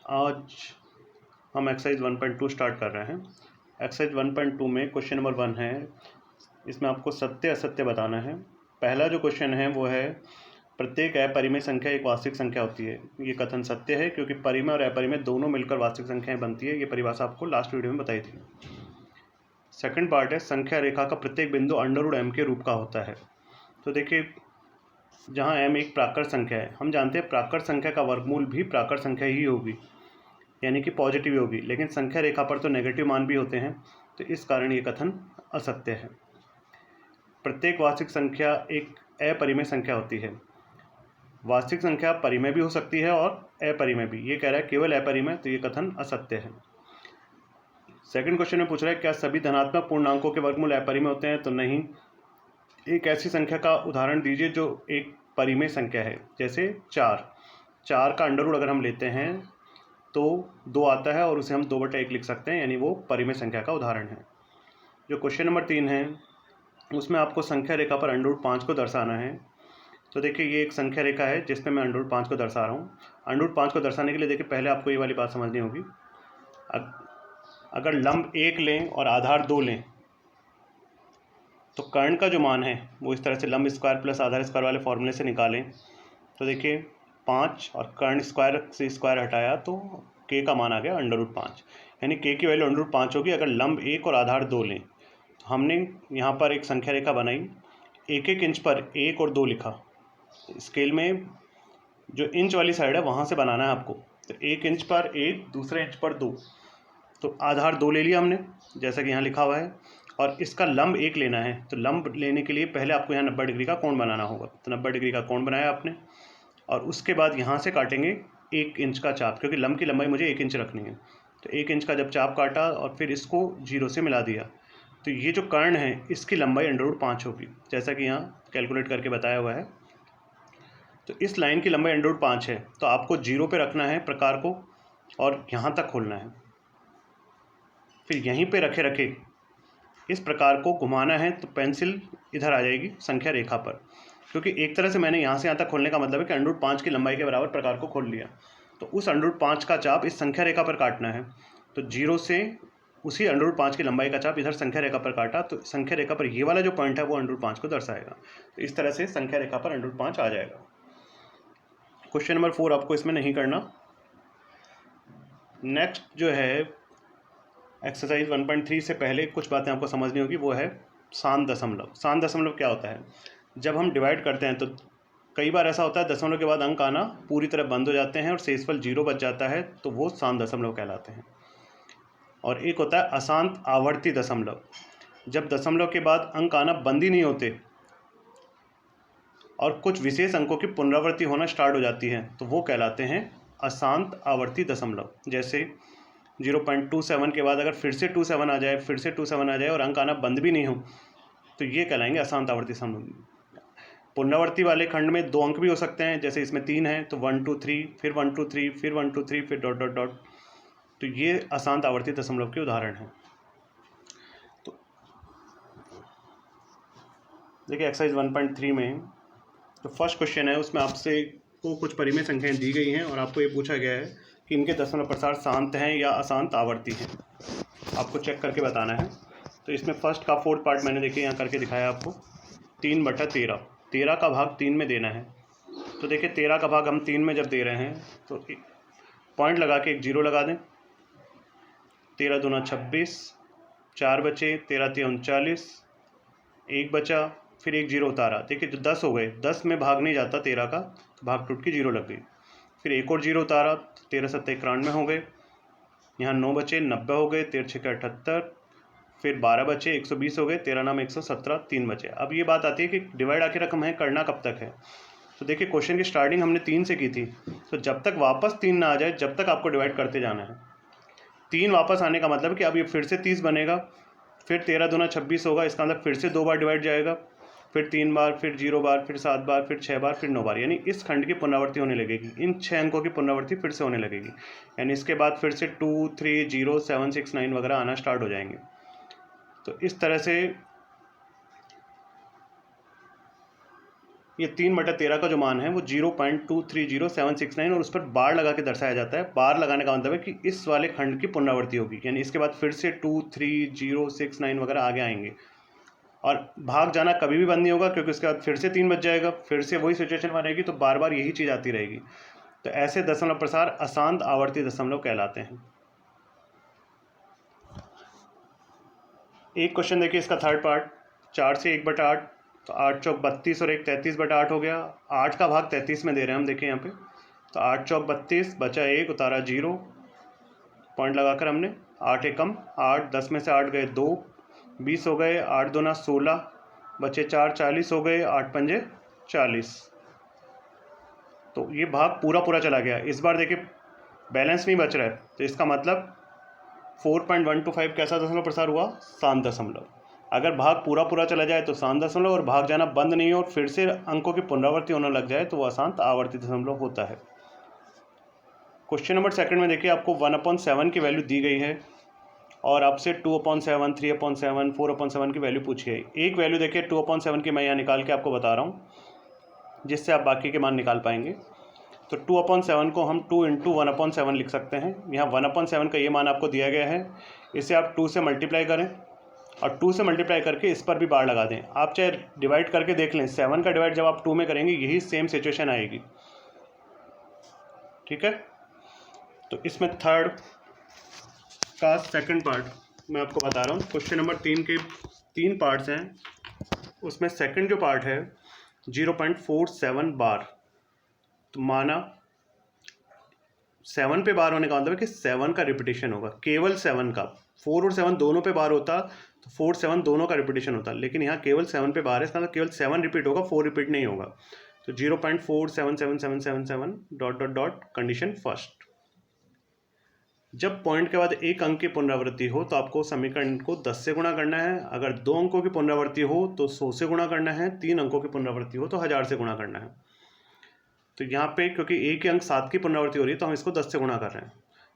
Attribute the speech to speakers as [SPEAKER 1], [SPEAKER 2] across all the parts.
[SPEAKER 1] आज हम exercise 1.2 start कर रहे हैं। एक्सरसाइज 1.2 में क्वेश्चन नंबर 1 है। इसमें आपको सत्य असत्य बताना है। पहला जो क्वेश्चन है वो है, प्रत्येक अपरिमेय संख्या एक वास्तविक संख्या होती है। ये कथन सत्य है क्योंकि परिमेय और अपरिमेय दोनों मिलकर वास्तविक संख्याएं बनती है। ये परिभाषा आपको लास्ट वीडियो में बताई थी। सेकंड पार्ट है, संख्या रेखा का प्रत्येक बिंदु √m के रूप का होता है। तो देखिए, जहाँ m एक प्राकृत संख्या है, हम जानते हैं प्राकृत संख्या का वर्गमूल भी प्राकृत संख्या ही होगी, यानी कि पॉजिटिव होगी, लेकिन संख्या रेखा पर तो नेगेटिव मान भी होते हैं, तो इस कारण ये कथन असत्य है। प्रत्येक वास्तविक संख्या एक अपरिमेय संख्या होती है। वास्तविक संख्या परिमेय भी हो सकती है और अपरिमेय भी। ये कह रहा है केवल अपरिमेय, तो ये कथन असत्य है। सेकंड क्वेश्चन में पूछ रहा है, क्या सभी धनात्मक पूर्णांकों के वर्गमूल अपरिमेय होते हैं? तो नहीं। एक ऐसी संख्या का उदाहरण दीजिए जो एक परिमेय संख्या है, जैसे 4 का अंडर अगर हम लेते हैं तो 2 आता है और उसे हम 2/1 लिख सकते हैं, यानी वो परिमेय संख्या का उदाहरण है। जो क्वेश्चन नंबर 3 है उसमें आपको संख्या रेखा पर √5 को दर्शाना है। तो देखिए, ये एक संख्या रेखा है जिसमें मैं √5 को दर्शा रहा हूँ। √5 को दर्शाने के लिए देखिए, पहले आपको ये वाली बात समझनी होगी। अगर लंब 1 लें और आधार 2 लें तो कर्ण का जो मान है वो इस तरह से लंब स्क्वायर प्लस आधार स्क्वायर वाले फॉर्मूले से निकालें। तो देखिए, 5 और कर्ण स्क्वायर से स्क्वायर हटाया तो के का मान आ गया √5, यानी के की वैल्यू √5 होगी अगर लंब 1 और आधार 2 लें। तो हमने यहाँ पर एक संख्या रेखा बनाई, 1-1 इंच पर 1 और 2 लिखा। स्केल में जो इंच वाली साइड है वहाँ से बनाना है आपको। तो 1 इंच पर 1, दूसरे इंच पर 2, तो आधार 2 ले लिया हमने, जैसा कि यहाँ लिखा हुआ है, और इसका लंब 1 लेना है। तो लंब लेने के लिए पहले आपको यहाँ 90 डिग्री का कोण बनाना होगा। तो 90 डिग्री का कोण बनाया आपने, और उसके बाद यहाँ से काटेंगे 1 इंच का चाप, क्योंकि लंब की लंबाई मुझे 1 इंच रखनी है। तो 1 इंच का जब चाप काटा और फिर इसको 0 से मिला दिया, तो ये जो कर्ण है इसकी लंबाई √5 होगी, जैसा कि यहाँ कैलकुलेट करके बताया हुआ है। तो इस लाइन की लंबाई √5 है, तो आपको 0 पे रखना है प्रकार को और यहाँ तक खोलना है। फिर यहीं पे रखे रखे इस प्रकार को घुमाना है, तो पेंसिल इधर आ जाएगी संख्या रेखा पर, क्योंकि एक तरह से मैंने यहाँ से यहाँ तक खोलने का मतलब है कि √5 की लंबाई के बराबर प्रकार को खोल लिया। तो उस √5 का चाप इस संख्या रेखा पर काटना है। तो 0 से उसी √5 की लंबाई का चाप इधर संख्या रेखा पर काटा, तो संख्या रेखा पर ये वाला जो पॉइंट है वो √5 को दर्शाएगा। तो इस तरह से संख्या रेखा पर √5 आ जाएगा। क्वेश्चन नंबर 4 आपको इसमें नहीं करना। नेक्स्ट जो है एक्सरसाइज 1.3 से पहले कुछ बातें आपको समझनी होगी, वो है शांत दशमलव। शांत दशमलव क्या होता है? जब हम डिवाइड करते हैं तो कई बार ऐसा होता है दशमलव के बाद अंक आना पूरी तरह बंद हो जाते हैं और शेषफल 0 बच जाता है, तो वो शांत दशमलव कहलाते हैं। और एक होता है अशांत आवर्ती दशमलव, जब दशमलव के बाद अंक आना बंद ही नहीं होते और कुछ विशेष अंकों की पुनरावृत्ति होना स्टार्ट हो जाती है, तो वो कहलाते हैं अशांत आवर्ती दशमलव। जैसे 0.27 के बाद अगर फिर से 27 आ जाए, फिर से 27 आ जाए और अंक आना बंद भी नहीं हो, तो ये कहलाएंगे अशांत आवर्ती दशमलव। पुनरावर्ती वाले खंड में 2 अंक भी हो सकते हैं, जैसे इसमें 3 है तो 1 2 3, फिर 1 2 3, फिर 1 2 3, फिर डॉट डॉट डॉट। तो ये अशांत आवर्ती दशमलव के उदाहरण हैं। तो देखिए, एक्सरसाइज 1.3 में जो फर्स्ट क्वेश्चन है उसमें आपसे को कुछ परिमेय संख्याएं दी गई हैं और आपको ये पूछा गया है कि इनके दशमलव प्रसार शांत हैं या अशांत आवर्ती हैं। आपको चेक करके बताना है। तो इसमें फर्स्ट का 4th पार्ट मैंने देखिए यहाँ करके दिखाया आपको, 3/13। 13 का भाग 3 में देना है। तो देखिए, 13 का भाग हम 3 में जब दे रहे हैं तो पॉइंट लगा के एक 0 लगा दें। 13 दूना 26, 4 बचे, 13 तिया 39, 1 बचा, फिर एक 0 उतारा। देखिए, जो 10 हो गए, 10 में भाग नहीं जाता 13 का, तो भाग टूट के 0 लग गई। फिर एक और 0 उतारा, 13 7 91 हो गए। यहाँ 9 बचे, 90 हो गए, 13 6 78, फिर 12 बचे, 120 हो गए, 13 नाम 117, 3 बचे। अब ये बात आती है कि डिवाइड आखिर रकम है, करना कब तक है। तो देखिए, क्वेश्चन की स्टार्टिंग हमने 3 से की थी, तो जब तक वापस 3 ना आ जाए जब तक आपको डिवाइड करते जाना है। 3 वापस आने का मतलब कि अब ये फिर से 30 बनेगा, फिर 13 दूना 26 होगा, इसका मतलब फिर से 2 बार डिवाइड जाएगा, फिर 3 बार, फिर 0 बार, फिर 7 बार, फिर 6 बार, फिर 9 बार, यानी इस खंड की पुनरावृत्ति होने लगेगी। इन 6 अंकों की पुनरावृत्ति फिर से होने लगेगी, यानी इसके बाद फिर से 2 3 0 7 6 9 वगैरह आना स्टार्ट हो जाएंगे। तो इस तरह से ये 3/13 का जो मान है वो 0.230769 और उस पर बार लगा के दर्शाया जाता है। बार लगाने का मतलब है कि इस वाले खंड की पुनरावृत्ति होगी, यानी इसके बाद फिर से 23069 वगैरह आगे आएंगे और भाग जाना कभी भी बंद नहीं होगा, क्योंकि उसके बाद फिर से 3 बज जाएगा, फिर से वही सिचुएशन बनेगी, तो बार बार यही चीज़ आती रहेगी। तो ऐसे दशमलव प्रसार अशांत आवर्ती दशमलव कहलाते हैं। एक क्वेश्चन देखिए इसका थर्ड पार्ट, 4 से 1/8, तो 8 चौक 32 और 1 33/8 हो गया। 8 का भाग 33 में दे रहे हैं हम, देखिए यहाँ पे, तो 8 चौक 32, बचा 1, उतारा 0, पॉइंट लगाकर हमने 8 एकम 8, 10 में से 8 गए 2, 20 हो गए, 8 दूना 16, बचे 4, 40 हो गए, 8 पंजे 40। तो ये भाग पूरा पूरा चला गया। इस बार देखिए बैलेंस नहीं बच रहा है, तो इसका मतलब 4.125 कैसा दशमलव प्रसार हुआ? शांत दशमलव। अगर भाग पूरा पूरा चला जाए तो शांत दशमलव, और भाग जाना बंद नहीं हो और फिर से अंकों की पुनरावृत्ति होने लग जाए तो वह अशांत आवर्ती दशमलव होता है। क्वेश्चन नंबर सेकंड में देखिए आपको 1/7 की वैल्यू दी गई है और आपसे 2/7, 3/7, 4/7 की वैल्यू पूछी है। एक वैल्यू देखिए 2/7 की मैं यहाँ निकाल के आपको बता रहा हूँ, जिससे आप बाकी के मान निकाल पाएंगे। तो 2/7 को हम 2 × 1/7 लिख सकते हैं। यहाँ 1/7 का ये मान आपको दिया गया है, इसे आप 2 से मल्टीप्लाई करें और 2 से मल्टीप्लाई करके इस पर भी बार लगा दें। आप चाहे डिवाइड करके देख लें, 7 का डिवाइड जब आप 2 में करेंगे यही सेम सिचुएशन आएगी, ठीक है। तो इसमें थर्ड का सेकंड पार्ट मैं आपको बता रहा हूँ। क्वेश्चन नंबर 3 के 3 पार्ट्स हैं, उसमें सेकंड जो पार्ट है 0.47 बार। तो माना 7 पे बार होने का मतलब है कि 7 का रिपीटेशन होगा, केवल 7 का। 4 और 7 दोनों पे बार होता तो 4, 7 दोनों का रिपीटेशन होता, लेकिन यहाँ केवल 7 पे बार है, इसका मतलब केवल 7 रिपीट होगा, 4 रिपीट नहीं होगा। तो 0.477777 ... कंडीशन फर्स्ट। जब पॉइंट के बाद एक अंक की पुनरावृत्ति हो तो आपको समीकरण को 10 से गुणा करना है। अगर 2 अंकों की पुनरावृत्ति हो तो 100 से गुणा करना है, 3 अंकों की पुनरावृत्ति हो तो 1000 से गुणा करना है। तो यहाँ पे क्योंकि एक ही अंक 7 की पुनरावृत्ति हो रही है तो हम इसको 10 से गुणा कर रहे हैं,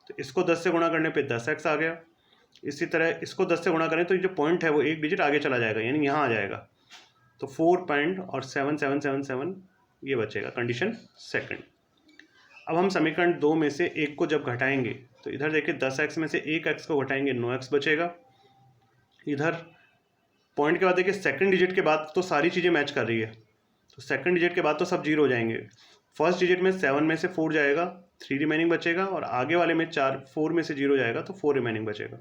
[SPEAKER 1] तो इसको 10 से गुणा करने पे 10x आ गया। इसी तरह इसको 10 से गुणा करें तो ये जो पॉइंट है वो एक डिजिट आगे चला जाएगा, यानी यहाँ आ जाएगा, तो 4.7777 ये बचेगा, कंडीशन सेकंड। अब हम समीकरण 2 में से एक को जब घटाएंगे तो इधर देखिए 10x में से 1x को घटाएंगे 9x बचेगा। इधर पॉइंट के बाद देखिए सेकंड डिजिट के बाद तो सारी चीज़ें मैच कर रही है, तो सेकंड डिजिट के बाद तो सब 0 हो जाएंगे। फर्स्ट डिजिट में 7 में से 4 जाएगा, 3 रिमेनिंग बचेगा, और आगे वाले में 4 में से 0 जाएगा तो 4 रिमेनिंग बचेगा।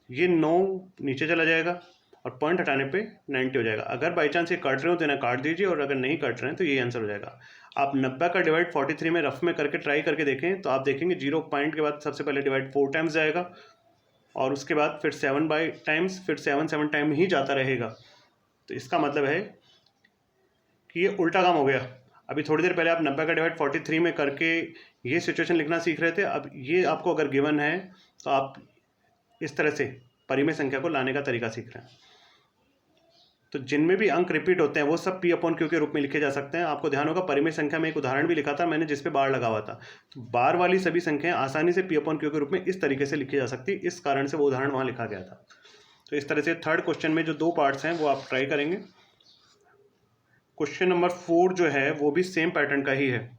[SPEAKER 1] ये 9 नीचे चला जाएगा और पॉइंट हटाने पे 90 हो जाएगा। अगर बाई चांस ये कट रहे हो तो इन्हें काट दीजिए, और अगर नहीं कट रहे हैं तो ये आंसर हो जाएगा। आप 90 का डिवाइड 43 में रफ में करके ट्राई करके देखें तो आप देखेंगे 0 पॉइंट के बाद सबसे पहले डिवाइड 4 टाइम्स जाएगा और उसके बाद फिर 7 टाइम्स, फिर 7 टाइम ही जाता रहेगा। तो इसका मतलब है कि ये उल्टा काम हो गया। अभी थोड़ी देर पहले आप 90 का डिवाइड 43 में करके ये सिचुएशन लिखना सीख रहे थे, अब ये आपको अगर गिवन है तो आप इस तरह से परिमेय संख्या को लाने का तरीका सीख रहे हैं। तो जिनमें भी अंक रिपीट होते हैं वो सब P/Q के रूप में लिखे जा सकते हैं। आपको ध्यान होगा परिमेय संख्या में एक उदाहरण भी लिखा था मैंने जिस पे बार लगा हुआ था, तो बार वाली सभी संख्याएं आसानी से P/Q के रूप में इस तरीके से लिखी जा सकती, इस कारण से वो उदाहरण वहाँ लिखा गया था। तो इस तरह से थर्ड क्वेश्चन में जो 2 पार्ट्स हैं वो आप ट्राई करेंगे। क्वेश्चन नंबर 4 जो है वो भी सेम पैटर्न का ही है,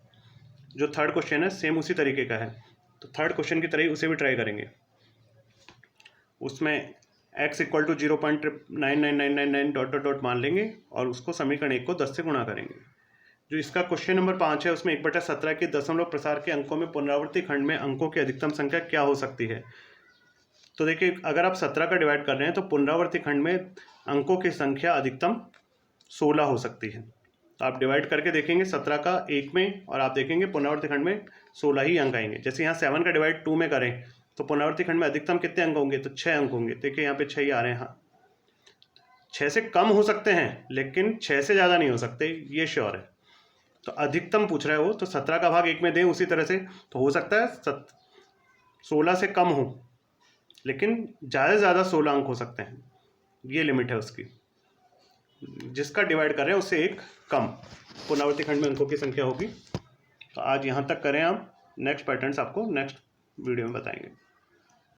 [SPEAKER 1] जो थर्ड क्वेश्चन है सेम उसी तरीके का है, तो थर्ड क्वेश्चन की तरह ही उसे भी ट्राई करेंगे। उसमें x = 0.99999 ... मान लेंगे और उसको समीकरण 1 को 10 से गुणा करेंगे। जो इसका क्वेश्चन नंबर 5 है उसमें 1/17 के दशमलव प्रसार के अंकों में पुनरावृत्ति खंड में अंकों की अधिकतम संख्या क्या हो सकती है। तो देखिए अगर आप 17 का डिवाइड कर रहे हैं तो पुनरावृत्ति खंड में अंकों की संख्या अधिकतम 16 हो सकती है। तो आप डिवाइड करके देखेंगे 17 का 1 में और आप देखेंगे पुनरावृत्ति खंड में 16 ही अंक आएंगे। जैसे यहाँ 7 का डिवाइड 2 में करें तो पुनरावृत्ति खंड में अधिकतम कितने अंक होंगे, तो 6 अंक होंगे। देखिए यहाँ पे 6 ही आ रहे हैं। हाँ 6 से कम हो सकते हैं लेकिन 6 से ज़्यादा नहीं हो सकते, ये श्योर है। तो अधिकतम पूछ रहा है वो, तो 17 का भाग 1 में दें उसी तरह से, तो हो सकता है 16 से कम हो लेकिन ज़्यादा से ज़्यादा 16 अंक हो सकते हैं, ये लिमिट है उसकी। जिसका डिवाइड कर रहे हैं उससे एक कम पुनरावृत्ति खंड में अंकों की संख्या होगी। तो आज यहाँ तक करें आप, नेक्स्ट पैटर्न्स आपको नेक्स्ट वीडियो में बताएंगे।